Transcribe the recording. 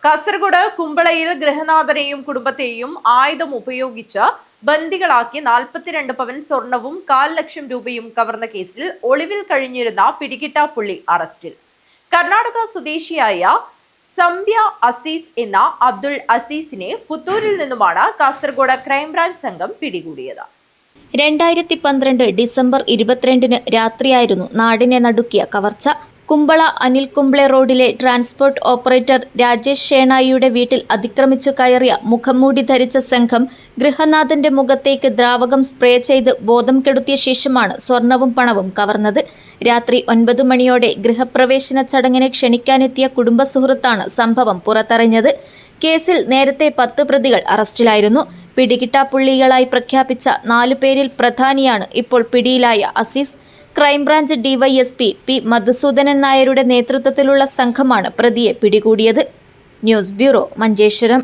കാസർഗോഡ് കുമ്പളയിൽ ഗൃഹനാഥനെയും കുടുംബത്തെയും ആയുധം ഉപയോഗിച്ച് ബന്ദികളാക്കി 42 പവൻ സ്വർണവും 1.5 ലക്ഷം രൂപയും കവർന്ന കേസിൽ ഒളിവിൽ കഴിഞ്ഞിരുന്ന പിടികിട്ടാപ്പുള്ളി അറസ്റ്റിൽ. കർണാടക സ്വദേശിയായ സംബ്യ അസീസ് എന്ന അബ്ദുൾ അസീസിനെ പുത്തൂരിൽ നിന്നുമാണ് കാസർഗോഡ് ക്രൈംബ്രാഞ്ച് സംഘം പിടികൂടിയത്. 2012 ഡിസംബർ 22 രാത്രിയായിരുന്നു നാടിനെ നടുക്കിയ കവർച്ച. കുമ്പള അനിൽ കുംബ്ലെ റോഡിലെ ട്രാൻസ്പോർട്ട് ഓപ്പറേറ്റർ രാജേഷ് ഷേണായിയുടെ വീട്ടിൽ അതിക്രമിച്ചു കയറിയ മുഖംമൂടി ധരിച്ച സംഘം ഗൃഹനാഥന്റെ മുഖത്തേക്ക് ദ്രാവകം സ്പ്രേ ചെയ്ത് ബോധം കെടുത്തിയ ശേഷമാണ് സ്വർണവും പണവും കവർന്നത്. രാത്രി 9 മണിയോടെ ഗൃഹപ്രവേശന ചടങ്ങിന് ക്ഷണിക്കാനെത്തിയ കുടുംബസുഹൃത്താണ് സംഭവം പുറത്തറിഞ്ഞത്. കേസിൽ നേരത്തെ 10 പ്രതികൾ അറസ്റ്റിലായിരുന്നു. പിടികിട്ടാപ്പുള്ളികളായി പ്രഖ്യാപിച്ച 4 പേരിൽ പ്രധാനിയാണ് ഇപ്പോൾ പിടിയിലായ Aziz. Crime branch DYSP P Madhusoodanan നായരുടെ നേതൃത്വത്തിലുള്ള സംഘമാണ് പ്രതിയെ പിടികൂടിയത്. News bureau, Manjeshwaram.